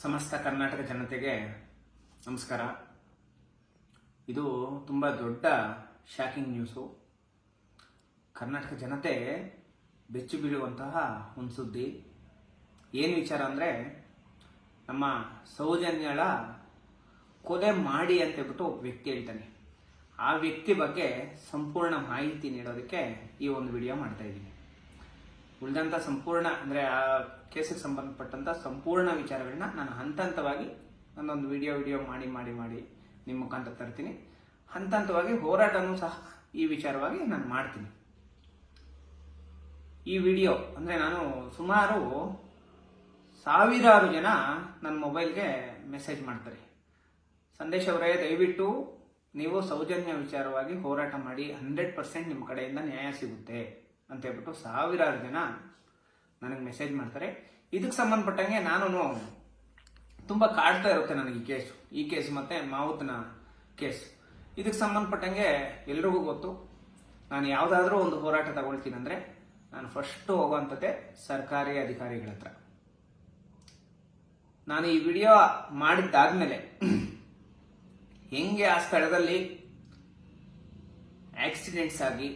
ಸಮಸ್ತ ಕರ್ನಾಟಕ ಜನತೆಗೆ ನಮಸ್ಕಾರ. ಇದು ತುಂಬ ದೊಡ್ಡ ಶಾಕಿಂಗ್ ನ್ಯೂಸು. ಕರ್ನಾಟಕ ಜನತೆ ಬೆಚ್ಚು ಬೀಳುವಂತಹ ಒಂದು ಸುದ್ದಿ. ಏನು ವಿಚಾರ ಅಂದರೆ, ನಮ್ಮ ಸೌಜನ್ಯಳ ಕೊಲೆ ಮಾಡಿ ಅಂತ ಹೇಳ್ಬಿಟ್ಟು ಒಬ್ಬ ವ್ಯಕ್ತಿ ಹೇಳ್ತಾನೆ. ಆ ವ್ಯಕ್ತಿ ಬಗ್ಗೆ ಸಂಪೂರ್ಣ ಮಾಹಿತಿ ನೀಡೋದಕ್ಕೆ ಈ ಒಂದು ವಿಡಿಯೋ ಮಾಡ್ತಾ ಇದ್ದೀನಿ. ಉಳಿದಂಥ ಸಂಪೂರ್ಣ ಅಂದರೆ ಆ ಕೇಸಿಗೆ ಸಂಬಂಧಪಟ್ಟಂಥ ಸಂಪೂರ್ಣ ವಿಚಾರಗಳನ್ನ ನಾನು ಹಂತ ಹಂತವಾಗಿ ಒಂದೊಂದು ವಿಡಿಯೋ ಮಾಡಿ ನಿಮ್ಮ ಮುಖಾಂತರ ತರ್ತೀನಿ. ಹಂತ ಹಂತವಾಗಿ ಹೋರಾಟನೂ ಸಹ ಈ ವಿಚಾರವಾಗಿ ನಾನು ಮಾಡ್ತೀನಿ. ಈ ವಿಡಿಯೋ ಅಂದರೆ ನಾನು ಸುಮಾರು ಸಾವಿರಾರು ಜನ ನನ್ನ ಮೊಬೈಲ್ಗೆ ಮೆಸೇಜ್ ಮಾಡ್ತಾರೆ. ಸಂದೇಶ್ ಅವರೇ, ದಯವಿಟ್ಟು ನೀವು ಸೌಜನ್ಯ ವಿಚಾರವಾಗಿ ಹೋರಾಟ ಮಾಡಿ, 100% ನಿಮ್ಮ ಕಡೆಯಿಂದ ನ್ಯಾಯ ಸಿಗುತ್ತೆ ಅಂತ ಹೇಳ್ಬಿಟ್ಟು ಸಾವಿರಾರು ಜನ ನನಗೆ ಮೆಸೇಜ್ ಮಾಡ್ತಾರೆ. ಇದಕ್ಕೆ ಸಂಬಂಧಪಟ್ಟಂಗೆ ನಾನು ತುಂಬ ಕಾಡ್ತಾ ಇರುತ್ತೆ ನನಗೆ ಈ ಕೇಸು ಮತ್ತೆ ಮಾವುತನ ಕೇಸು. ಇದಕ್ಕೆ ಸಂಬಂಧಪಟ್ಟಂಗೆ ಎಲ್ರಿಗೂ ಗೊತ್ತು, ನಾನು ಯಾವುದಾದ್ರೂ ಒಂದು ಹೋರಾಟ ತಗೊಳ್ತೀನಿ ಅಂದರೆ ನಾನು ಫಸ್ಟ್ ಹೋಗುವಂಥದ್ದೇ ಸರ್ಕಾರಿ ಅಧಿಕಾರಿಗಳ ಹತ್ರ. ನಾನು ಈ ವಿಡಿಯೋ ಮಾಡಿದ್ದಾದ್ಮೇಲೆ ಹೆಂಗೆ ಆ ಸ್ಥಳದಲ್ಲಿ ಆಕ್ಸಿಡೆಂಟ್ಸ್ ಆಗಿ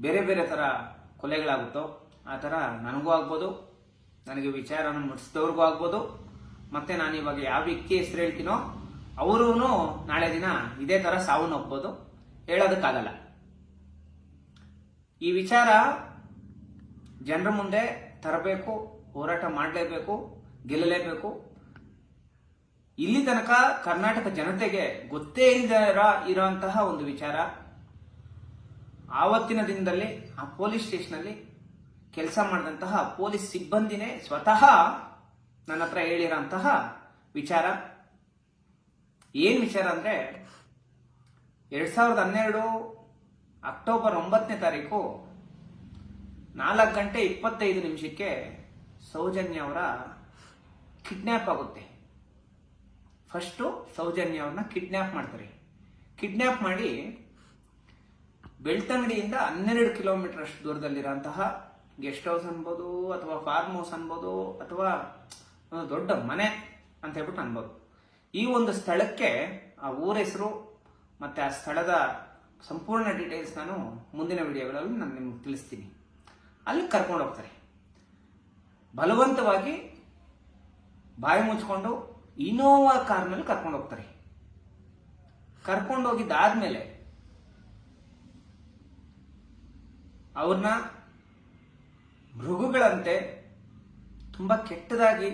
ಬೇರೆ ಬೇರೆ ಥರ ಕೊಲೆಗಳಾಗುತ್ತೋ ಆ ಥರ ನನಗೂ ಆಗ್ಬೋದು, ನನಗೆ ವಿಚಾರನ ಮುಟ್ಟಿಸಿದವ್ರಿಗೂ ಆಗ್ಬೋದು, ಮತ್ತೆ ನಾನು ಇವಾಗ ಯಾವ ವ್ಯಕ್ತಿ ಹೆಸರು ಹೇಳ್ತೀನೋ ಅವರೂ ನಾಳೆ ದಿನ ಇದೇ ಥರ ಸಾವನ್ನು ಒಪ್ಬೋದು. ಹೇಳೋದಕ್ಕಾಗಲ್ಲ. ಈ ವಿಚಾರ ಜನರ ಮುಂದೆ ತರಬೇಕು, ಹೋರಾಟ ಮಾಡಲೇಬೇಕು, ಗೆಲ್ಲಲೇಬೇಕು. ಇಲ್ಲಿ ತನಕ ಕರ್ನಾಟಕ ಜನತೆಗೆ ಗೊತ್ತೇ ಇರೋಂತಹ ಒಂದು ವಿಚಾರ. ಆವತ್ತಿನ ದಿನದಲ್ಲಿ ಆ ಪೊಲೀಸ್ ಸ್ಟೇಷನಲ್ಲಿ ಕೆಲಸ ಮಾಡಿದಂತಹ ಪೊಲೀಸ್ ಸಿಬ್ಬಂದಿನೇ ಸ್ವತಃ ನನ್ನ ಹತ್ರ ಹೇಳಿರೋಂತಹ ವಿಚಾರ. ಏನು ವಿಚಾರ ಅಂದರೆ, 2012 ಅಕ್ಟೋಬರ್ 9ನೇ ತಾರೀಕು 4:25 ಸೌಜನ್ಯ ಅವರ ಕಿಡ್ನ್ಯಾಪ್ ಆಗುತ್ತೆ. ಫಸ್ಟು ಸೌಜನ್ಯ ಅವ್ರನ್ನ ಕಿಡ್ನ್ಯಾಪ್ ಮಾಡ್ತಾರೆ. ಕಿಡ್ನ್ಯಾಪ್ ಮಾಡಿ ಬೆಳ್ತಂಗಡಿಯಿಂದ 12 ಕಿಲೋಮೀಟರ್ ಅಷ್ಟು ದೂರದಲ್ಲಿರೋಂತಹ ಗೆಸ್ಟ್ ಹೌಸ್ ಅನ್ಬೋದು, ಅಥವಾ ಫಾರ್ಮ್ ಹೌಸ್ ಅನ್ಬೋದು, ಅಥವಾ ಒಂದು ದೊಡ್ಡ ಮನೆ ಅಂತ ಹೇಳ್ಬಿಟ್ಟು ಅನ್ಬೋದು. ಈ ಒಂದು ಸ್ಥಳಕ್ಕೆ ಆ ಊರ ಹೆಸರು ಮತ್ತೆ ಆ ಸ್ಥಳದ ಸಂಪೂರ್ಣ ಡೀಟೇಲ್ಸ್ ನಾನು ಮುಂದಿನ ವಿಡಿಯೋಗಳಲ್ಲಿ ನಾನು ನಿಮ್ಗೆ ತಿಳಿಸ್ತೀನಿ. ಅಲ್ಲಿ ಕರ್ಕೊಂಡು ಹೋಗ್ತಾರೆ. ಬಲವಂತವಾಗಿ ಬಾಯಿ ಮುಚ್ಕೊಂಡು ಇನೋವಾ ಕಾರ್ನಲ್ಲಿ ಕರ್ಕೊಂಡು ಹೋಗ್ತಾರೆ. ಕರ್ಕೊಂಡೋಗಿದ್ದಾದ್ಮೇಲೆ ಅವ್ರನ್ನ ಮೃಗಗಳಂತೆ ತುಂಬಾ ಕೆಟ್ಟದಾಗಿ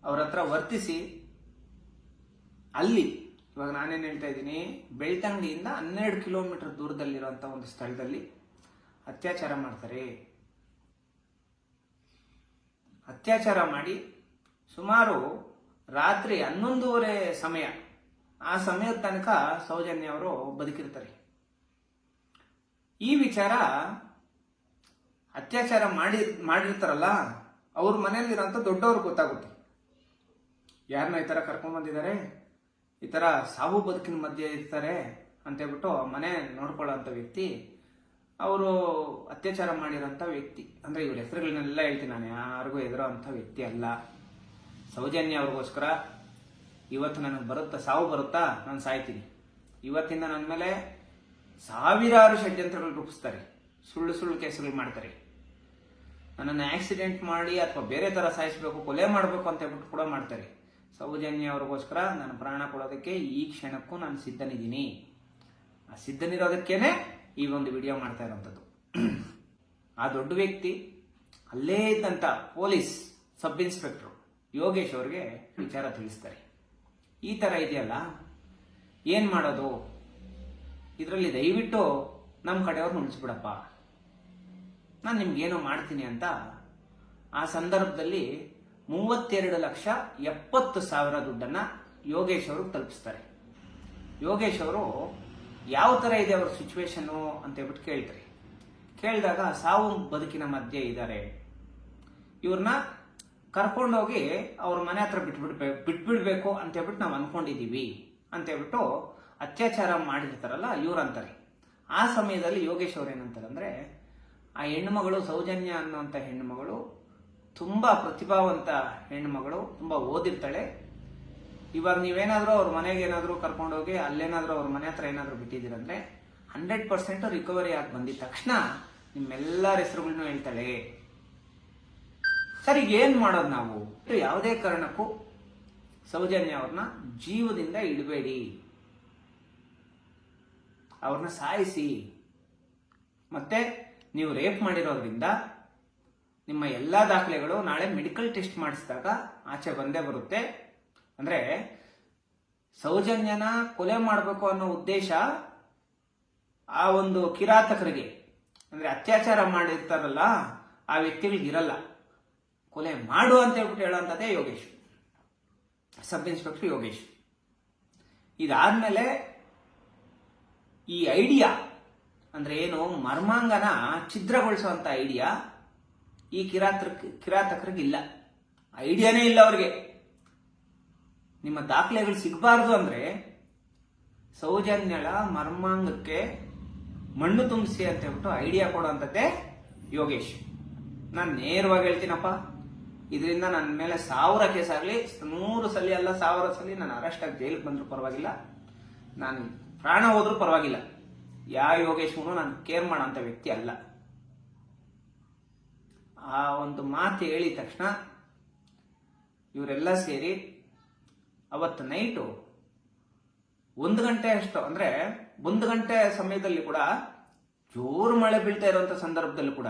ಅವ್ರ ಹತ್ರ ವರ್ತಿಸಿ, ಅಲ್ಲಿ ಇವಾಗ ನಾನೇನು ಹೇಳ್ತಾ ಇದ್ದೀನಿ, ಬೆಳ್ತಂಗಡಿಯಿಂದ 12 ಕಿಲೋಮೀಟರ್ ದೂರದಲ್ಲಿರುವಂಥ ಒಂದು ಸ್ಥಳದಲ್ಲಿ ಅತ್ಯಾಚಾರ ಮಾಡ್ತಾರೆ. ಅತ್ಯಾಚಾರ ಮಾಡಿ ಸುಮಾರು ರಾತ್ರಿ 11:30 ಸಮಯ, ಆ ಸಮಯದ ತನಕ ಸೌಜನ್ಯ ಅವರು ಬದುಕಿರ್ತಾರೆ. ಈ ವಿಚಾರ ಅತ್ಯಾಚಾರ ಮಾಡಿರ್ತಾರಲ್ಲ ಅವ್ರ ಮನೆಯಲ್ಲಿರೋಂಥ ದೊಡ್ಡವ್ರಿಗೆ ಗೊತ್ತಾಗುತ್ತೆ. ಯಾರನ್ನ ಈ ಥರ ಕರ್ಕೊಂಡ್ ಬಂದಿದ್ದಾರೆ, ಈ ಥರ ಸಾವು ಬದುಕಿನ ಮಧ್ಯೆ ಇರ್ತಾರೆ ಅಂತ ಹೇಳ್ಬಿಟ್ಟು ಮನೆ ನೋಡ್ಕೊಳ್ಳೋಂಥ ವ್ಯಕ್ತಿ, ಅವರು ಅತ್ಯಾಚಾರ ಮಾಡಿರೋಂಥ ವ್ಯಕ್ತಿ. ಅಂದರೆ ಇವ್ರ ಹೆಸರುಗಳನ್ನೆಲ್ಲ ಹೇಳ್ತೀನಿ, ನಾನು ಯಾರಿಗೂ ಹೆದರೋ ಅಂಥ ವ್ಯಕ್ತಿ ಅಲ್ಲ. ಸೌಜನ್ಯ ಅವ್ರಿಗೋಸ್ಕರ ಇವತ್ತು ನನಗೆ ಸಾವು ಬರುತ್ತಾ, ನಾನು ಸಾಯ್ತೀನಿ. ಇವತ್ತಿಂದ ನನ್ನ ಮೇಲೆ ಸಾವಿರಾರು ಷಡ್ಯಂತ್ರಗಳು ರೂಪಿಸ್ತಾರೆ, ಸುಳ್ಳು ಕೇಸುಗಳು ಮಾಡ್ತಾರೆ. ನನ್ನನ್ನು ಆಕ್ಸಿಡೆಂಟ್ ಮಾಡಿ ಅಥವಾ ಬೇರೆ ಥರ ಸಾಯಿಸಬೇಕು, ಕೊಲೆ ಮಾಡಬೇಕು ಅಂತ ಹೇಳ್ಬಿಟ್ಟು ಕೂಡ ಮಾಡ್ತಾರೆ. ಸೌಜನ್ಯ ಅವ್ರಿಗೋಸ್ಕರ ನಾನು ಪ್ರಾಣ ಕೊಡೋದಕ್ಕೆ ಈ ಕ್ಷಣಕ್ಕೂ ನಾನು ಸಿದ್ಧನಿದ್ದೀನಿ. ಆ ಸಿದ್ಧನಿರೋದಕ್ಕೇನೆ ಈ ಒಂದು ವಿಡಿಯೋ ಮಾಡ್ತಾ ಇರೋವಂಥದ್ದು. ಆ ದೊಡ್ಡ ವ್ಯಕ್ತಿ ಅಲ್ಲೇ ಇದ್ದಂಥ ಪೊಲೀಸ್ ಸಬ್ ಇನ್ಸ್ಪೆಕ್ಟರ್ ಯೋಗೇಶ್ ಅವ್ರಿಗೆ ವಿಚಾರ ತಿಳಿಸ್ತಾರೆ. ಈ ಥರ ಇದೆಯಲ್ಲ, ಏನು ಮಾಡೋದು, ಇದರಲ್ಲಿ ದಯವಿಟ್ಟು ನಮ್ಮ ಕಡೆಯವ್ರನ್ನ ಉಳಿಸ್ಬಿಡಪ್ಪ, ನಾನು ನಿಮ್ಗೇನೋ ಮಾಡ್ತೀನಿ ಅಂತ ಆ ಸಂದರ್ಭದಲ್ಲಿ 32,70,000 ದುಡ್ಡನ್ನು ಯೋಗೇಶ್ ಅವರು ತಲುಪಿಸ್ತಾರೆ. ಯೋಗೇಶ್ ಅವರು ಯಾವ ಥರ ಇದೆ ಅವ್ರ ಸಿಚುವೇಶನ್ನು ಅಂತ ಹೇಳ್ಬಿಟ್ಟು ಕೇಳ್ತಾರೆ. ಕೇಳಿದಾಗ ಸಾವು ಬದುಕಿನ ಮಧ್ಯೆ ಇದ್ದಾರೆ, ಇವ್ರನ್ನ ಕರ್ಕೊಂಡೋಗಿ ಅವ್ರ ಮನೆ ಹತ್ರ ಬಿಟ್ಬಿಡ್ಬೇಕು ಅಂತ ಹೇಳ್ಬಿಟ್ಟು ನಾವು ಅನ್ಕೊಂಡಿದೀವಿ ಅಂತ ಹೇಳ್ಬಿಟ್ಟು ಅತ್ಯಾಚಾರ ಮಾಡಿರ್ತಾರಲ್ಲ ಇವ್ರಂತಾರೆ. ಆ ಸಮಯದಲ್ಲಿ ಯೋಗೇಶ್ ಅವ್ರು ಏನಂತಾರೆ ಅಂದರೆ, ಆ ಹೆಣ್ಣುಮಗಳು ಸೌಜನ್ಯ ಅನ್ನುವಂಥ ಹೆಣ್ಣುಮಗಳು ತುಂಬ ಪ್ರತಿಭಾವಂತ ಹೆಣ್ಮಗಳು, ತುಂಬ ಓದಿರ್ತಾಳೆ. ಇವಾಗ ನೀವೇನಾದರೂ ಅವ್ರ ಮನೆಗೆ ಏನಾದರೂ ಕರ್ಕೊಂಡೋಗಿ ಅಲ್ಲೇನಾದರೂ ಅವ್ರ ಮನೆ ಹತ್ರ ಏನಾದರೂ ಬಿಟ್ಟಿದ್ದೀರಂದ್ರೆ 100% ರಿಕವರಿ ಆಗಿ ಬಂದಿದ ತಕ್ಷಣ ನಿಮ್ಮೆಲ್ಲರ ಹೆಸರುಗಳನ್ನು ಹೇಳ್ತಾಳೆ. ಸರ್, ಈಗ ಏನ್ ಮಾಡೋದು ನಾವು? ಯಾವುದೇ ಕಾರಣಕ್ಕೂ ಸೌಜನ್ಯ ಅವ್ರನ್ನ ಜೀವದಿಂದ ಇಡಬೇಡಿ, ಅವ್ರನ್ನ ಸಾಯಿಸಿ. ಮತ್ತೆ ನೀವು ರೇಪ್ ಮಾಡಿರೋದ್ರಿಂದ ನಿಮ್ಮ ಎಲ್ಲಾ ದಾಖಲೆಗಳು ನಾಳೆ ಮೆಡಿಕಲ್ ಟೆಸ್ಟ್ ಮಾಡಿಸಿದಾಗ ಆಚೆ ಬಂದೇ ಬರುತ್ತೆ. ಅಂದ್ರೆ ಸೌಜನ್ಯನ ಕೊಲೆ ಮಾಡಬೇಕು ಅನ್ನೋ ಉದ್ದೇಶ ಆ ಒಂದು ಕಿರಾತಕರಿಗೆ, ಅಂದ್ರೆ ಅತ್ಯಾಚಾರ ಮಾಡಿರ್ತಾರಲ್ಲ ಆ ವ್ಯಕ್ತಿಗಳಿಗಿರಲ್ಲ. ಕೊಲೆ ಮಾಡು ಅಂತ ಹೇಳ್ಬಿಟ್ಟು ಹೇಳೋಂಥದ್ದೇ ಯೋಗೇಶ್, ಸಬ್ ಇನ್ಸ್ಪೆಕ್ಟರ್ ಯೋಗೇಶ್. ಇದಾದ್ಮೇಲೆ ಈ ಐಡಿಯಾ ಅಂದ್ರೆ ಏನು, ಮರ್ಮಾಂಗನ ಛಿದ್ರಗೊಳಿಸುವಂತ ಐಡಿಯಾ ಈ ಕಿರಾತಕರಿಗಿಲ್ಲ. ಐಡಿಯಾನೇ ಇಲ್ಲ ಅವ್ರಿಗೆ. ನಿಮ್ಮ ದಾಖಲೆಗಳು ಸಿಗಬಾರ್ದು ಅಂದ್ರೆ ಸೌಜನ್ಯಳ ಮರ್ಮಾಂಗಕ್ಕೆ ಮಣ್ಣು ತುಂಬಿಸಿ ಅಂತ ಹೇಳ್ಬಿಟ್ಟು ಐಡಿಯಾ ಕೊಡುವಂಥದ್ದೇ ಯೋಗೇಶ್. ನಾನು ನೇರವಾಗಿ ಹೇಳ್ತೀನಪ್ಪ, ಇದರಿಂದ ನನ್ನ ಮೇಲೆ 1000 ಕೇಸ್ ಆಗಲಿ, 100 ಸಲ ಅಲ್ಲ 1000 ಸಲ ನಾನು ಅರೆಸ್ಟ್ ಆಗಿ ಜೈಲಿಗೆ ಬಂದರೂ ಪರವಾಗಿಲ್ಲ, ನಾನು ಪ್ರಾಣ ಹೋದ್ರೂ ಪರವಾಗಿಲ್ಲ. ಯಾವ ಯೋಗೇಶ್ವನು ನಾನು ಕೇರ್ ಮಾಡೋಂಥ ವ್ಯಕ್ತಿ ಅಲ್ಲ. ಆ ಒಂದು ಮಾತು ಹೇಳಿದ ತಕ್ಷಣ ಇವರೆಲ್ಲ ಸೇರಿ ಅವತ್ತು ನೈಟು 1 ಗಂಟೆ ಅಷ್ಟು, ಅಂದ್ರೆ 1 ಗಂಟೆ ಸಮಯದಲ್ಲಿ ಕೂಡ ಜೋರು ಮಳೆ ಬೀಳ್ತಾ ಇರುವಂತ ಸಂದರ್ಭದಲ್ಲೂ ಕೂಡ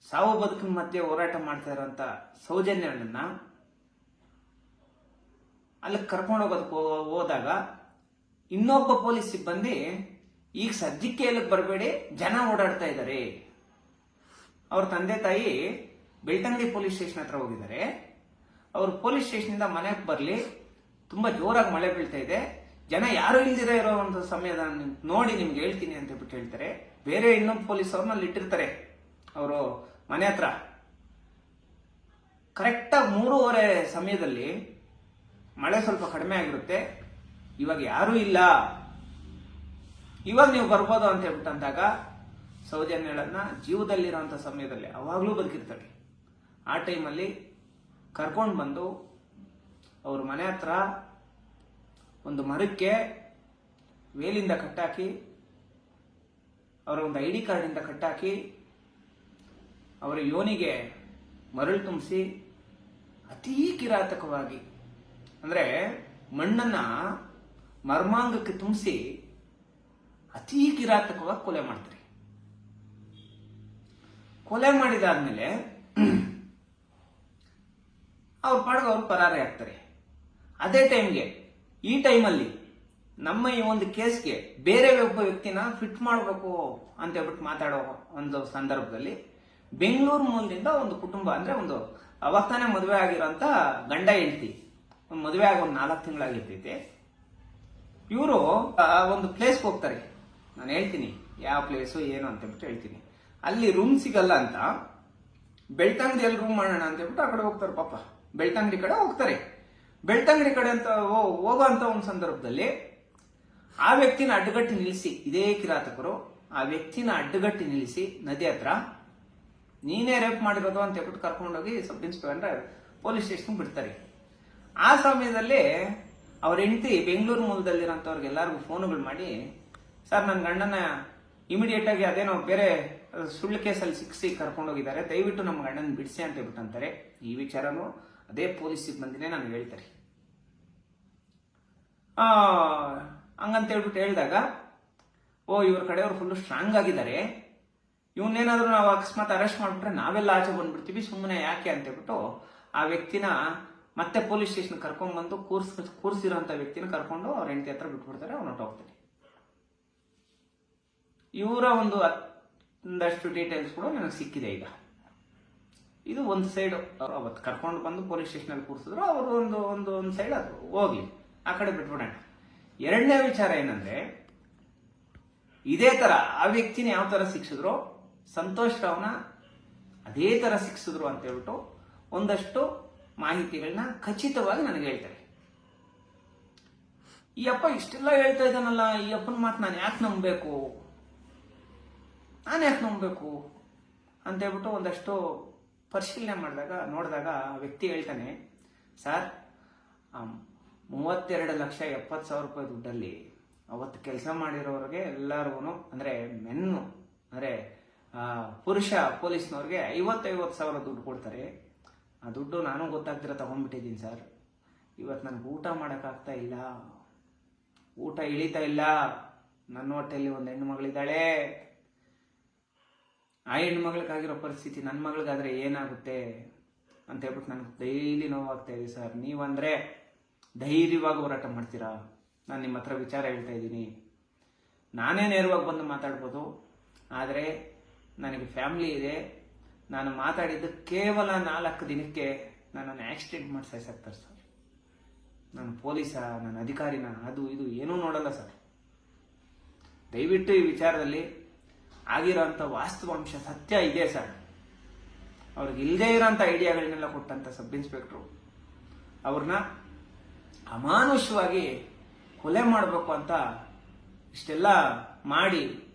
ಸಾವು ಬದುಕಿನ ಮಧ್ಯೆ ಹೋರಾಟ ಮಾಡ್ತಾ ಇರುವಂತ ಸೌಜನ್ಯನನ್ನ ಅಲ್ಲಿ ಕರ್ಕೊಂಡು ಹೋಗೋದಕ್ಕೆ ಹೋದಾಗ ಇನ್ನೊಬ್ಬ ಪೊಲೀಸ್ ಸಿಬ್ಬಂದಿ, ಈಗ ಸದ್ಯಕ್ಕೆ ಎಲ್ಲಿಗೆ ಬರಬೇಡಿ, ಜನ ಓಡಾಡ್ತಾ ಇದ್ದಾರೆ. ಅವ್ರ ತಂದೆ ತಾಯಿ ಬೆಳ್ತಂಗಡಿ ಪೊಲೀಸ್ ಸ್ಟೇಷನ್ ಹತ್ರ ಹೋಗಿದ್ದಾರೆ. ಅವ್ರು ಪೊಲೀಸ್ ಸ್ಟೇಷನ್ ಇಂದ ಮನೆಗೆ ಬರ್ಲಿ, ತುಂಬಾ ಜೋರಾಗಿ ಮಳೆ ಬೀಳ್ತಾ ಇದೆ, ಜನ ಯಾರು ಇಲ್ದಿರ ಇರೋ ಒಂದು ಸಮಯದ ನೋಡಿ ನಿಮ್ಗೆ ಹೇಳ್ತೀನಿ ಅಂತ ಹೇಳ್ಬಿಟ್ಟು ಹೇಳ್ತಾರೆ. ಬೇರೆ ಇನ್ನೊಬ್ಬ ಪೊಲೀಸ್ ಅವ್ರನ್ನ ಇಟ್ಟಿರ್ತಾರೆ ಅವರು ಮನೆ ಹತ್ರ. ಕರೆಕ್ಟಾಗಿ 3:30 ಸಮಯದಲ್ಲಿ ಮಳೆ ಸ್ವಲ್ಪ ಕಡಿಮೆ ಆಗಿರುತ್ತೆ. ಇವಾಗ ಯಾರೂ ಇಲ್ಲ, ಇವಾಗ ನೀವು ಬರ್ಬೋದು ಅಂತ ಹೇಳ್ಬಿಟ್ಟು ಅಂದಾಗ ಸೌಜನ್ಯಳನ್ನ ಜೀವದಲ್ಲಿರೋಂಥ ಸಮಯದಲ್ಲಿ ಅವಾಗ್ಲೂ ಬದುಕಿರ್ತಾರೆ. ಆ ಟೈಮಲ್ಲಿ ಕರ್ಕೊಂಡು ಬಂದು ಅವ್ರ ಮನೆ ಹತ್ರ ಒಂದು ಮರಕ್ಕೆ ವೇಲಿಂದ ಕಟ್ಟಾಕಿ, ಅವರ ಒಂದು ID ಕಾರ್ಡಿಂದ ಕಟ್ಟಾಕಿ, ಅವರ ಯೋನಿಗೆ ಮರಳು ತುಂಬಿಸಿ ಅತೀ ಕಿರಾತಕವಾಗಿ, ಅಂದ್ರೆ ಮಣ್ಣನ್ನ ಮರ್ಮಾಂಗಕ್ಕೆ ತುಂಬಿಸಿ ಅತೀ ಕಿರಾತಕವಾಗಿ ಕೊಲೆ ಮಾಡ್ತಾರೆ. ಕೊಲೆ ಮಾಡಿದಾದ್ಮೇಲೆ ಅವ್ರ ಪಾಡ್ಗೆ ಅವ್ರು ಪರಾರಿ ಆಗ್ತಾರೆ. ಅದೇ ಟೈಮ್ಗೆ, ಈ ಟೈಮಲ್ಲಿ ನಮ್ಮ ಈ ಒಂದು ಕೇಸ್ಗೆ ಬೇರೆ ಒಬ್ಬ ವ್ಯಕ್ತಿನ ಫಿಟ್ ಮಾಡಬೇಕು ಅಂತ ಹೇಳ್ಬಿಟ್ಟು ಮಾತಾಡೋ ಒಂದು ಸಂದರ್ಭದಲ್ಲಿ ಬೆಂಗಳೂರು ಮೂಲದಿಂದ ಒಂದು ಕುಟುಂಬ, ಅಂದ್ರೆ ಒಂದು ಅವಾಗ ತಾನೇ ಮದುವೆ ಆಗಿರೋಂಥ ಗಂಡ ಹೆಂಡತಿ, ಮದುವೆ ಆಗಿ ಒಂದು 4 ತಿಂಗಳಾಗಿರ್ತೈತೆ. ಇವರು ಒಂದು ಪ್ಲೇಸ್ಗೆ ಹೋಗ್ತಾರೆ. ನಾನು ಹೇಳ್ತೀನಿ ಯಾವ ಪ್ಲೇಸು ಏನು ಅಂತ ಹೇಳ್ಬಿಟ್ಟು ಹೇಳ್ತೀನಿ. ಅಲ್ಲಿ ರೂಮ್ ಸಿಗಲ್ಲ ಅಂತ ಬೆಳ್ತಂಗಡಿಯಲ್ಲಿ ರೂಮ್ ಮಾಡೋಣ ಅಂತ ಹೇಳ್ಬಿಟ್ಟು ಆ ಕಡೆ ಹೋಗ್ತಾರೆ. ಪಾಪ ಬೆಳ್ತಂಗಡಿ ಕಡೆ ಹೋಗ್ತಾರೆ. ಬೆಳ್ತಂಗಡಿ ಕಡೆ ಅಂತ ಹೋಗೋ ಅಂತ ಒಂದು ಸಂದರ್ಭದಲ್ಲಿ ಆ ವ್ಯಕ್ತಿನ ಅಡ್ಡಗಟ್ಟಿ ನಿಲ್ಲಿಸಿ, ಇದೇ ಕಿರಾತಕರು ಆ ವ್ಯಕ್ತಿನ ಅಡ್ಡಗಟ್ಟಿ ನಿಲ್ಲಿಸಿ ನದಿ ಹತ್ರ ನೀನೇ ರೇಪ್ ಮಾಡಿರೋದು ಅಂತ ಹೇಳ್ಬಿಟ್ಟು ಕರ್ಕೊಂಡೋಗಿ ಸಬ್ ಇನ್ಸ್ಪೆಕ್ಟರ್ ಪೊಲೀಸ್ ಸ್ಟೇಷನ್ ಬಿಡ್ತಾರೆ. ಆ ಸಮಯದಲ್ಲಿ ಅವ್ರ ಹೆಂಡತಿ ಬೆಂಗಳೂರು ಮೂಲದಲ್ಲಿರೋಂಥವ್ರಿಗೆ ಎಲ್ಲರಿಗೂ ಫೋನ್ಗಳು ಮಾಡಿ, ಸರ್ ನನ್ನ ಗಂಡನ ಇಮಿಡಿಯೇಟ್ ಆಗಿ ಅದೇನೋ ಬೇರೆ ಸುಳ್ಳು ಕೇಸಲ್ಲಿ ಸಿಕ್ಸಿ ಕರ್ಕೊಂಡೋಗಿದ್ದಾರೆ, ದಯವಿಟ್ಟು ನಮ್ಮ ಗಂಡನ ಬಿಡಿಸಿ ಅಂತ ಹೇಳ್ಬಿಟ್ಟು ಅಂತಾರೆ. ಈ ವಿಚಾರನೂ ಅದೇ ಪೊಲೀಸ್ ಸಿಬ್ಬಂದಿನೇ ನನಗೆ ಹೇಳ್ತಾರೆ. ಹಂಗಂತ ಹೇಳ್ಬಿಟ್ಟು ಹೇಳಿದಾಗ, ಓ ಇವ್ರ ಕಡೆಯವ್ರು ಫುಲ್ಲು ಸ್ಟ್ರಾಂಗ್ ಆಗಿದ್ದಾರೆ, ಇವನ್ನೇನಾದ್ರೂ ನಾವು ಅಕಸ್ಮಾತ್ ಅರೆಸ್ಟ್ ಮಾಡ್ಬಿಟ್ರೆ ನಾವೆಲ್ಲ ಆಚೆ ಬಂದ್ಬಿಡ್ತೀವಿ, ಸುಮ್ಮನೆ ಯಾಕೆ ಅಂತ ಹೇಳ್ಬಿಟ್ಟು ಆ ವ್ಯಕ್ತಿನ ಮತ್ತೆ ಪೊಲೀಸ್ ಸ್ಟೇಷನ್ ಕರ್ಕೊಂಡ್ಬಂದು ಕೂರಿಸಿರೋಂಥ ವ್ಯಕ್ತಿನ ಕರ್ಕೊಂಡು ಅವ್ರ ಹೆಂಡತಿ ಹತ್ರ ಬಿಟ್ಬಿಡ್ತಾರೆ. ಅವ್ನು ಹೊರಟೋಗ್ತಾನೆ. ಇವರ ಒಂದಷ್ಟು ಡೀಟೇಲ್ಸ್ ಕೂಡ ನನಗೆ ಸಿಕ್ಕಿದೆ. ಈಗ ಇದು ಒಂದು ಸೈಡ್, ಅವ್ರು ಅವತ್ತು ಕರ್ಕೊಂಡು ಬಂದು ಪೊಲೀಸ್ ಸ್ಟೇಷನ್ ಅಲ್ಲಿ ಕೂರಿಸಿದ್ರು, ಅವರು ಒಂದು ಸೈಡ್ ಅದು ಹೋಗ್ಲಿ, ಆ ಕಡೆ ಬಿಟ್ಬಿಡೋಣ. ಎರಡನೇ ವಿಚಾರ ಏನಂದ್ರೆ, ಇದೇ ತರ ಆ ವ್ಯಕ್ತಿನ ಯಾವ ತರ ಶಿಕ್ಷಿದ್ರು, ಸಂತೋಷ್ ರಾವ್ನ ಅದೇ ತರ ಶಿಕ್ಷಿದ್ರು ಅಂತ ಹೇಳ್ಬಿಟ್ಟು ಒಂದಷ್ಟು ಮಾಹಿತಿಗಳನ್ನ ಖಚಿತವಾಗಿ ನನಗೆ ಹೇಳ್ತಾರೆ. ಈ ಅಪ್ಪ ಇಷ್ಟೆಲ್ಲ ಹೇಳ್ತಾ ಇದ್ದಾನಲ್ಲ, ಈ ಅಪ್ಪನ ಮಾತು ನಾನು ಯಾಕೆ ನಂಬಬೇಕು? ಅಂತೇಳ್ಬಿಟ್ಟು ಒಂದಷ್ಟು ಪರಿಶೀಲನೆ ನೋಡಿದಾಗ ಆ ವ್ಯಕ್ತಿ ಹೇಳ್ತಾನೆ, ಸರ್ 32,70,000 ರೂಪಾಯಿ ದುಡ್ಡಲ್ಲಿ ಅವತ್ತು ಕೆಲಸ ಮಾಡಿರೋರಿಗೆ ಎಲ್ಲರಿಗೂ ಅಂದರೆ ಮೆನ್ನು ಅಂದರೆ ಪುರುಷ ಪೊಲೀಸ್ನವ್ರಿಗೆ 50,000 ದುಡ್ಡು ಕೊಡ್ತಾರೆ. ಆ ದುಡ್ಡು ನಾನು ಗೊತ್ತಾಗ್ತಿರ ತಗೊಂಡ್ಬಿಟ್ಟಿದ್ದೀನಿ ಸರ್. ಇವತ್ತು ನನಗೆ ಊಟ ಮಾಡೋಕ್ಕಾಗ್ತಾ ಇಲ್ಲ, ಊಟ ಇಳಿತಾ ಇಲ್ಲ. ನನ್ನ ಹೊಟ್ಟೆಯಲ್ಲಿ ಒಂದು ಹೆಣ್ಣು ಮಗಳಿದ್ದಾಳೆ. ಆ ಹೆಣ್ಣು ಮಗಳಿಗಾಗಿರೋ ಪರಿಸ್ಥಿತಿ ನನ್ನ ಮಗಳಿಗಾದ್ರೆ ಏನಾಗುತ್ತೆ ಅಂತ ಹೇಳ್ಬಿಟ್ಟು ನನಗೆ ಡೈಲಿ ನೋವಾಗ್ತಾ ಇದೆ ಸರ್. ನೀವಂದರೆ ಧೈರ್ಯವಾಗಿ ಹೋರಾಟ ಮಾಡ್ತೀರಾ. ನಾನು ನಿಮ್ಮ ಹತ್ರ ವಿಚಾರ ಹೇಳ್ತಾ ಇದ್ದೀನಿ. ನಾನೇ ನೇರವಾಗಿ ಬಂದು ಮಾತಾಡ್ಬೋದು, ಆದರೆ ನನಗೆ ಫ್ಯಾಮಿಲಿ ಇದೆ. ನಾನು ಮಾತಾಡಿದ್ದು ಕೇವಲ 4 ದಿನಕ್ಕೆ ನನ್ನನ್ನು ಆಕ್ಸಿಡೆಂಟ್ ಮಾಡಿ ಸಾಯಿಸಾಕ್ತಾರೆ ಸರ್. ನಾನು ಪೊಲೀಸ, ನನ್ನ ಅಧಿಕಾರಿನ, ಅದು ಇದು ಏನೂ ನೋಡಲ್ಲ ಸರ್. ದಯವಿಟ್ಟು ಈ ವಿಚಾರದಲ್ಲಿ ಆಗಿರೋಂಥ ವಾಸ್ತವಾಂಶ ಸತ್ಯ ಇದೆ ಸರ್. ಅವ್ರಿಗೆ ಇಲ್ಲದೇ ಇರೋಂಥ ಐಡಿಯಾಗಳನ್ನೆಲ್ಲ ಕೊಟ್ಟಂಥ ಸಬ್ ಇನ್ಸ್ಪೆಕ್ಟ್ರು ಅವ್ರನ್ನ ಅಮಾನುಷವಾಗಿ ಕೊಲೆ ಮಾಡಬೇಕು ಅಂತ ಇಷ್ಟೆಲ್ಲ ಮಾಡಿ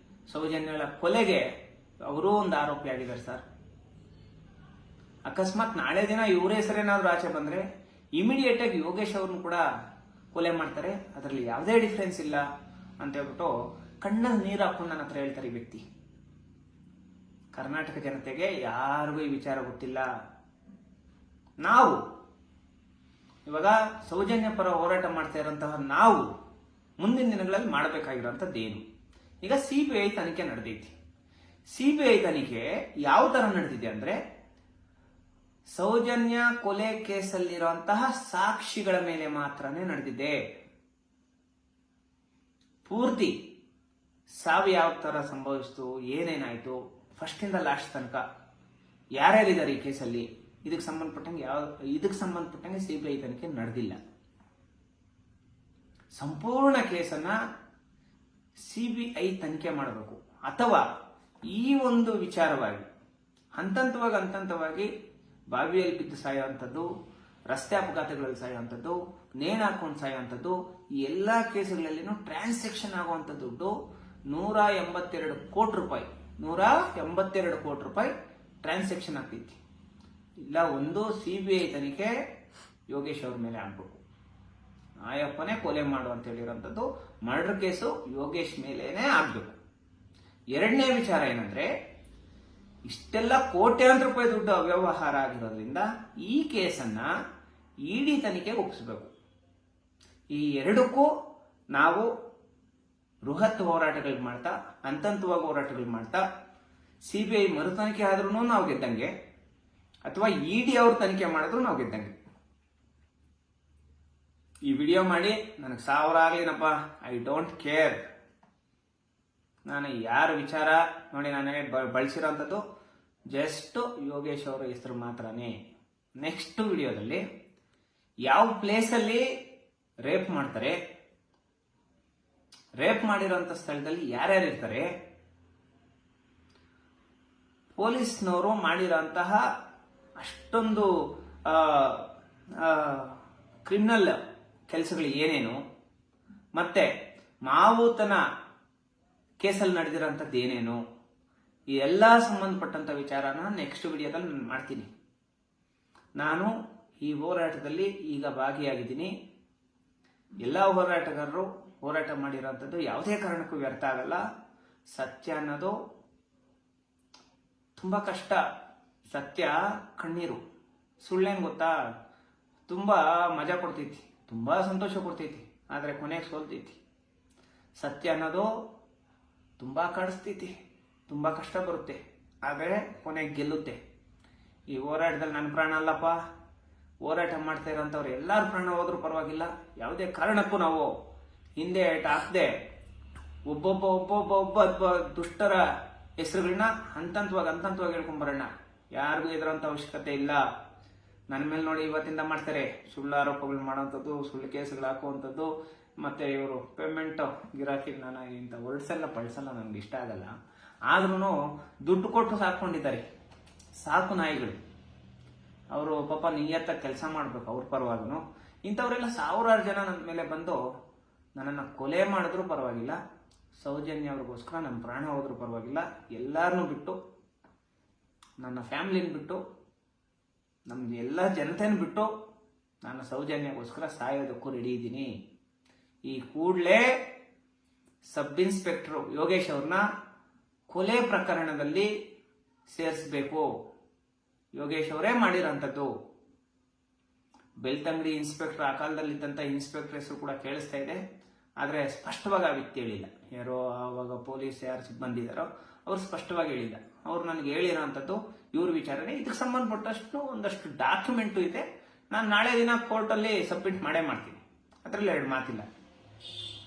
ಸೌಜನ್ಯಳ ಕೊಲೆಗೆ ಅವರೂ ಒಂದು ಆರೋಪಿ ಆಗಿದ್ದಾರೆ ಸರ್. ಅಕಸ್ಮಾತ್ ನಾಳೆ ದಿನ ಇವರ ಹೆಸರೇನಾದ್ರೂ ಆಚೆ ಬಂದ್ರೆ ಇಮಿಡಿಯೇಟ್ ಆಗಿ ಯೋಗೇಶ್ ಅವ್ರನ್ನ ಕೂಡ ಕೊಲೆ ಮಾಡ್ತಾರೆ. ಅದರಲ್ಲಿ ಯಾವುದೇ ಡಿಫ್ರೆನ್ಸ್ ಇಲ್ಲ ಅಂತ ಹೇಳ್ಬಿಟ್ಟು ಕಣ್ಣಲ್ಲಿ ನೀರು ಹಾಕೊಂಡು ನನ್ನ ಹತ್ರ ಹೇಳ್ತಾರೆ ಈ ವ್ಯಕ್ತಿ. ಕರ್ನಾಟಕ ಜನತೆಗೆ ಯಾರಿಗೂ ಈ ವಿಚಾರ ಗೊತ್ತಿಲ್ಲ. ನಾವು ಇವಾಗ ಸೌಜನ್ಯ ಪರ ಹೋರಾಟ ಮಾಡ್ತಾ ಇರೋಂತಹ ನಾವು ಮುಂದಿನ ದಿನಗಳಲ್ಲಿ ಮಾಡಬೇಕಾಗಿರೋಂಥದ್ದೇನು? ಈಗ CBI ತನಿಖೆ ನಡೆದೈತಿ. CBI ತನಿಖೆ ಯಾವ ತರ ನಡೆದಿದೆ ಅಂದ್ರೆ, ಸೌಜನ್ಯ ಕೊಲೆ ಕೇಸಲ್ಲಿರುವಂತಹ ಸಾಕ್ಷಿಗಳ ಮೇಲೆ ಮಾತ್ರನೇ ನಡೆದಿದೆ. ಪೂರ್ತಿ ಸಾವು ಯಾವ ತರ ಸಂಭವಿಸ್ತು, ಏನೇನಾಯ್ತು, ಫಸ್ಟ್ ಇಂದ ಲಾಸ್ಟ್ ತನಕ ಯಾರ್ಯಾರಿದ್ದಾರೆ ಈ ಕೇಸಲ್ಲಿ, ಇದಕ್ಕೆ ಸಂಬಂಧಪಟ್ಟಂಗೆ CBI ತನಿಖೆ ನಡೆದಿಲ್ಲ. ಸಂಪೂರ್ಣ ಕೇಸನ್ನ CBI ತನಿಖೆ ಮಾಡಬೇಕು. ಅಥವಾ ಈ ಒಂದು ವಿಚಾರವಾಗಿ ಹಂತವಾಗಿ ಬಾವಿಯಲ್ಲಿ ಬಿದ್ದು ಸಾಯುವಂಥದ್ದು, ರಸ್ತೆ ಅಪಘಾತಗಳಲ್ಲಿ ಸಾಯುವಂಥದ್ದು, ನೇಣು ಹಾಕೊಂಡು ಸಾಯುವಂಥದ್ದು, ಈ ಎಲ್ಲಾ ಕೇಸುಗಳಲ್ಲಿನೂ ಟ್ರಾನ್ಸಾಕ್ಷನ್ ಆಗುವಂಥ ದುಡ್ಡು 182 ಕೋಟಿ ರೂಪಾಯಿ 182 ಕೋಟಿ ರೂಪಾಯಿ ಟ್ರಾನ್ಸಾಕ್ಷನ್ ಆಗ್ತೈತಿ. ಇಲ್ಲ ಒಂದು CBI ತನಿಖೆ ಯೋಗೇಶ್ ಅವ್ರ ಮೇಲೆ ಆಗ್ಬೇಕು. ಆಯಪ್ಪನೇ ಕೊಲೆ ಮಾಡು ಅಂತ ಹೇಳಿರೋಂಥದ್ದು ಮರ್ಡರ್ ಕೇಸು ಯೋಗೇಶ್ ಮೇಲೇನೆ ಆಗ್ಬೇಕು. ಎರಡನೇ ವಿಚಾರ ಏನಂದ್ರೆ, ಇಷ್ಟೆಲ್ಲ ಕೋಟ್ಯಾಂತರ ರೂಪಾಯಿ ದುಡ್ಡು ಅವ್ಯವಹಾರ ಆಗಿರೋದ್ರಿಂದ ಈ ಕೇಸನ್ನ ED ತನಿಖೆಗೆ ಒಪ್ಪಿಸಬೇಕು. ಈ ಎರಡಕ್ಕೂ ನಾವು ಬೃಹತ್ ಹೋರಾಟಗಳು ಮಾಡ್ತಾ, ಹಂತವಾಗಿ ಹೋರಾಟಗಳು ಮಾಡ್ತಾ, CBI ಮರು ತನಿಖೆ ಆದ್ರೂ ನಾವು ಗೆದ್ದಂಗೆ, ಅಥವಾ ED ಅವ್ರ ತನಿಖೆ ಮಾಡಿದ್ರು ನಾವು ಗೆದ್ದಂಗೆ. ಈ ವಿಡಿಯೋ ಮಾಡಿ ನನಗೆ 1000 ಆಗ್ಲಿನಪ್ಪ, ಐ ಡೋಂಟ್ ಕೇರ್. ನಾನು ಯಾರ ವಿಚಾರ ನೋಡಿ ನನಗೆ ಬಳಸಿರೋಂಥದ್ದು ಜಸ್ಟ್ ಯೋಗೇಶ್ ಅವರ ಹೆಸರು ಮಾತ್ರನೇ. ನೆಕ್ಸ್ಟ್ ವಿಡಿಯೋದಲ್ಲಿ ಯಾವ ಪ್ಲೇಸಲ್ಲಿ ರೇಪ್ ಮಾಡ್ತಾರೆ, ರೇಪ್ ಮಾಡಿರೋಂಥ ಸ್ಥಳದಲ್ಲಿ ಯಾರ್ಯಾರು ಇರ್ತಾರೆ, ಪೊಲೀಸ್ನವರು ಮಾಡಿರೋಂತಹ ಅಷ್ಟೊಂದು ಕ್ರಿಮಿನಲ್ ಕೆಲಸಗಳು ಏನೇನು, ಮತ್ತೆ ಮಾವುತನ ಕೇಸಲ್ಲಿ ನಡೆದಿರೋಂಥದ್ದು ಏನೇನು, ಈ ಎಲ್ಲ ಸಂಬಂಧಪಟ್ಟಂತ ವಿಚಾರನ ನೆಕ್ಸ್ಟ್ ವಿಡಿಯೋದಲ್ಲಿ ನಾನು ಮಾಡ್ತೀನಿ. ನಾನು ಈ ಹೋರಾಟದಲ್ಲಿ ಈಗ ಭಾಗಿಯಾಗಿದ್ದೀನಿ. ಎಲ್ಲ ಹೋರಾಟಗಾರರು ಹೋರಾಟ ಮಾಡಿರೋಂಥದ್ದು ಯಾವುದೇ ಕಾರಣಕ್ಕೂ ವ್ಯರ್ಥ ಆಗಲ್ಲ. ಸತ್ಯ ಅನ್ನೋದು ತುಂಬಾ ಕಷ್ಟ. ಸತ್ಯ ಕಣ್ಣೀರು. ಸುಳ್ಳೇನು ಗೊತ್ತಾ, ತುಂಬಾ ಮಜಾ ಕೊಡ್ತೈತಿ, ತುಂಬಾ ಸಂತೋಷ ಕೊಡ್ತೈತಿ, ಆದ್ರೆ ಕೊನೆಗೆ ಸೋಲ್ತೈತಿ. ಸತ್ಯ ಅನ್ನೋದು ತುಂಬಾ ಕಾಡಿಸ್ತೈತಿ, ತುಂಬಾ ಕಷ್ಟ ಬರುತ್ತೆ, ಆದರೆ ಕೊನೆಗೆ ಗೆಲ್ಲುತ್ತೆ. ಈ ಹೋರಾಟದಲ್ಲಿ ನನ್ನ ಪ್ರಾಣ ಅಲ್ಲಪ್ಪ. ಹೋರಾಟ ಮಾಡ್ತಾ ಇರೋಂಥವ್ರು ಎಲ್ಲಾರ ಪ್ರಾಣ ಹೋದ್ರೂ ಪರವಾಗಿಲ್ಲ. ಯಾವುದೇ ಕಾರಣಕ್ಕೂ ನಾವು ಹಿಂದೆ ಹಾಕದೆ ಒಬ್ಬೊಬ್ಬ ದುಷ್ಟರ ಹೆಸರುಗಳನ್ನ ಹಂತವಾಗಿ ಹೇಳ್ಕೊಂಬರೋಣ. ಯಾರಿಗೂ ಇದರಂತ ಅವಶ್ಯಕತೆ ಇಲ್ಲ. ನನ್ನ ಮೇಲೆ ನೋಡಿ ಇವತ್ತಿಂದ ಮಾಡ್ತಾರೆ ಸುಳ್ಳು ಆರೋಪಗಳು ಮಾಡೋವಂಥದ್ದು, ಸುಳ್ಳು ಕೇಸುಗಳು ಹಾಕುವಂಥದ್ದು, ಮತ್ತೆ ಇವರು ಪೇಮೆಂಟ್ ಗಿರಾಕಿ. ನಾನು ಇಂಥ ವರ್ಡ್ಸೆಲ್ಲ ಬಳಸಲ್ಲ, ನನಗೆ ಇಷ್ಟ ಆಗಲ್ಲ. ಆದ್ರೂ ದುಡ್ಡು ಕೊಟ್ಟು ಸಾಕೊಂಡಿದ್ದಾರೆ ಸಾಕು ನಾಯಿಗಳು. ಅವರು ಪಾಪ ನಿಯತ್ತಾಗಿ ಕೆಲಸ ಮಾಡ್ಬೇಕು ಅವ್ರ ಪರವಾಗೂ. ಇಂಥವ್ರೆಲ್ಲ 1000 ಜನ ನನ್ನ ಮೇಲೆ ಬಂದು ನನ್ನನ್ನು ಕೊಲೆ ಮಾಡಿದ್ರು ಪರವಾಗಿಲ್ಲ, ಸೌಜನ್ಯ ಅವ್ರಿಗೋಸ್ಕರ ನನ್ನ ಪ್ರಾಣ ಹೋದ್ರೂ ಪರವಾಗಿಲ್ಲ, ಎಲ್ಲಾರನ್ನೂ ಬಿಟ್ಟು ನನ್ನ ಫ್ಯಾಮಿಲಿನ ಬಿಟ್ಟು ನಮ್ಮ ಎಲ್ಲ ಜನತೆನ ಬಿಟ್ಟು ನಾನು ಸೌಜನ್ಯಕ್ಕೋಸ್ಕರ ಸಾಯೋದಕ್ಕೂ ರೆಡಿ ಇದ್ದೀನಿ. ಈ ಕೂಡಲೇ ಸಬ್ ಇನ್ಸ್ಪೆಕ್ಟರ್ ಯೋಗೇಶ್ ಅವ್ರನ್ನ ಕೊಲೆ ಪ್ರಕರಣದಲ್ಲಿ ಸೇರಿಸಬೇಕು. ಯೋಗೇಶ್ ಅವರೇ ಮಾಡಿರೋಂಥದ್ದು. ಬೆಳ್ತಂಗಡಿ ಇನ್ಸ್ಪೆಕ್ಟರ್, ಆ ಕಾಲದಲ್ಲಿದ್ದಂಥ ಇನ್ಸ್ಪೆಕ್ಟರ್ ಹೆಸರು ಕೂಡ ಕೇಳಿಸ್ತಾ ಇದೆ, ಆದರೆ ಸ್ಪಷ್ಟವಾಗಿ ಆ ವ್ಯಕ್ತಿ ಹೇಳಿಲ್ಲ. ಯಾರೋ ಆವಾಗ ಪೊಲೀಸ್ ಯಾರು ಸಿಬ್ಬಂದಿ ಇದ್ದಾರೋ ಅವ್ರು ಸ್ಪಷ್ಟವಾಗಿ ಹೇಳಿಲ್ಲ. ಅವ್ರು ನನಗೆ ಹೇಳಿರೋಂಥದ್ದು ಇವ್ರ ವಿಚಾರನೆ. ಇದಕ್ಕೆ ಸಂಬಂಧಪಟ್ಟಷ್ಟು ಒಂದಷ್ಟು ಡಾಕ್ಯುಮೆಂಟು ಇದೆ. ನಾನು ನಾಳೆ ದಿನ ಕೋರ್ಟಲ್ಲಿ ಸಬ್ಮಿಟ್ ಮಾಡೇ ಮಾಡ್ತೀನಿ. ಅದರಲ್ಲಿ ಎರಡು ಮಾತಿಲ್ಲ.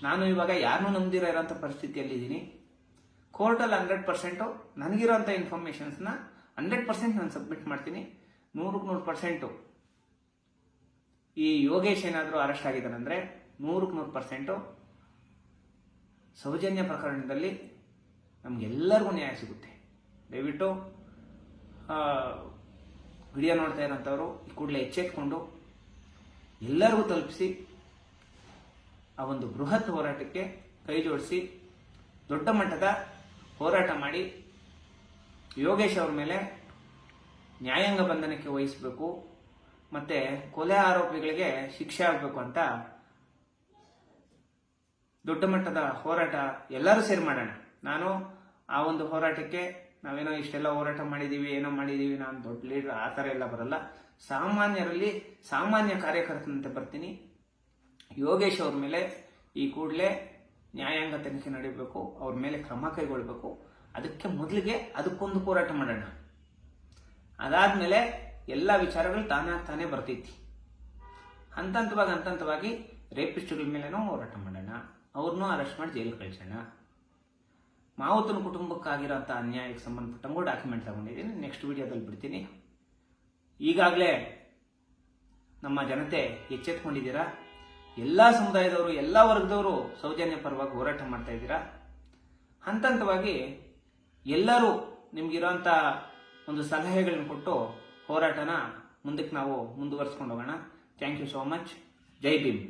ನಾನು ಇವಾಗ ಯಾರನ್ನೂ ನಂಬದಿರೋ ಇರೋಂಥ ಪರಿಸ್ಥಿತಿಯಲ್ಲಿದ್ದೀನಿ. ಕೋರ್ಟಲ್ಲಿ 100% ನನಗಿರೋಂಥ ಇನ್ಫಾರ್ಮೇಷನ್ಸ್ನ 100% ನಾನು ಸಬ್ಮಿಟ್ ಮಾಡ್ತೀನಿ. 100% ಈ ಯೋಗೇಶ್ ಏನಾದರೂ ಅರೆಸ್ಟ್ ಆಗಿದ್ದಾನಂದ್ರೆ 100% ಸೌಜನ್ಯ ಪ್ರಕರಣದಲ್ಲಿ ನಮಗೆಲ್ಲರಿಗೂ ನ್ಯಾಯ ಸಿಗುತ್ತೆ. ದಯವಿಟ್ಟು ವಿಡಿಯೋ ನೋಡ್ತಾ ಇರೋಂಥವ್ರು ಈ ಕೂಡಲೇ ಎಚ್ಚೆತ್ಕೊಂಡು ಎಲ್ಲರಿಗೂ ತಲುಪಿಸಿ ಆ ಒಂದು ಬೃಹತ್ ಹೋರಾಟಕ್ಕೆ ಕೈ ಜೋಡಿಸಿ ದೊಡ್ಡ ಮಟ್ಟದ ಹೋರಾಟ ಮಾಡಿ ಯೋಗೇಶ್ ಅವ್ರ ಮೇಲೆ ನ್ಯಾಯಾಂಗ ಬಂಧನಕ್ಕೆ ವಹಿಸಬೇಕು, ಮತ್ತೆ ಕೊಲೆ ಆರೋಪಿಗಳಿಗೆ ಶಿಕ್ಷೆ ಆಗಬೇಕು ಅಂತ ದೊಡ್ಡ ಮಟ್ಟದ ಹೋರಾಟ ಎಲ್ಲರೂ ಸೇರಿ ಮಾಡೋಣ. ನಾನು ಆ ಒಂದು ಹೋರಾಟಕ್ಕೆ ನಾವೇನೋ ಇಷ್ಟೆಲ್ಲ ಹೋರಾಟ ಮಾಡಿದೀವಿ, ಏನೋ ಮಾಡಿದೀವಿ, ನಾನು ದೊಡ್ಡ ಲೀಡರ್ ಆ ಥರ ಎಲ್ಲ ಬರಲ್ಲ. ಸಾಮಾನ್ಯರಲ್ಲಿ ಸಾಮಾನ್ಯ ಕಾರ್ಯಕರ್ತನಂತೆ ಬರ್ತೀನಿ. ಯೋಗೇಶ್ ಅವ್ರ ಮೇಲೆ ಈ ಕೂಡಲೇ ನ್ಯಾಯಾಂಗ ತನಿಖೆ ನಡೀಬೇಕು, ಅವ್ರ ಮೇಲೆ ಕ್ರಮ ಕೈಗೊಳ್ಬೇಕು. ಅದಕ್ಕೆ ಮೊದಲಿಗೆ ಅದಕ್ಕೊಂದು ಹೋರಾಟ ಮಾಡೋಣ. ಅದಾದ್ಮೇಲೆ ಎಲ್ಲ ವಿಚಾರಗಳು ತಾನೇ ಬರ್ತೈತಿ. ಹಂತವಾಗಿ ರೇಪಿಸ್ಟ್ಗಳ ಮೇಲೇನೂ ಹೋರಾಟ ಮಾಡೋಣ, ಅವ್ರನ್ನೂ ಅರೆಸ್ಟ್ ಮಾಡಿ ಜೈಲಿಗೆ ಕಳಿಸೋಣ. ಮಾವುತನ ಕುಟುಂಬಕ್ಕಾಗಿರೋಂಥ ಅನ್ಯಾಯಕ್ಕೆ ಸಂಬಂಧಪಟ್ಟಂಗೂ ಡಾಕ್ಯುಮೆಂಟ್ ತಗೊಂಡಿದ್ದೀನಿ, ನೆಕ್ಸ್ಟ್ ವಿಡಿಯೋದಲ್ಲಿ ಬಿಡ್ತೀನಿ. ಈಗಾಗಲೇ ನಮ್ಮ ಜನತೆ ಎಚ್ಚೆತ್ಕೊಂಡಿದ್ದೀರಾ. ಎಲ್ಲ ಸಮುದಾಯದವರು, ಎಲ್ಲ ವರ್ಗದವರು ಸೌಜನ್ಯ ಪರವಾಗಿ ಹೋರಾಟ ಮಾಡ್ತಾ ಇದ್ದೀರಾ. ಹಂತವಾಗಿ ಎಲ್ಲರೂ ನಿಮ್ಗಿರೋಂಥ ಒಂದು ಸಲಹೆಗಳನ್ನ ಕೊಟ್ಟು ಹೋರಾಟನ ಮುಂದಕ್ಕೆ ನಾವು ಮುಂದುವರಿಸ್ಕೊಂಡು ಹೋಗೋಣ. Thank you so much. Jai Bhim.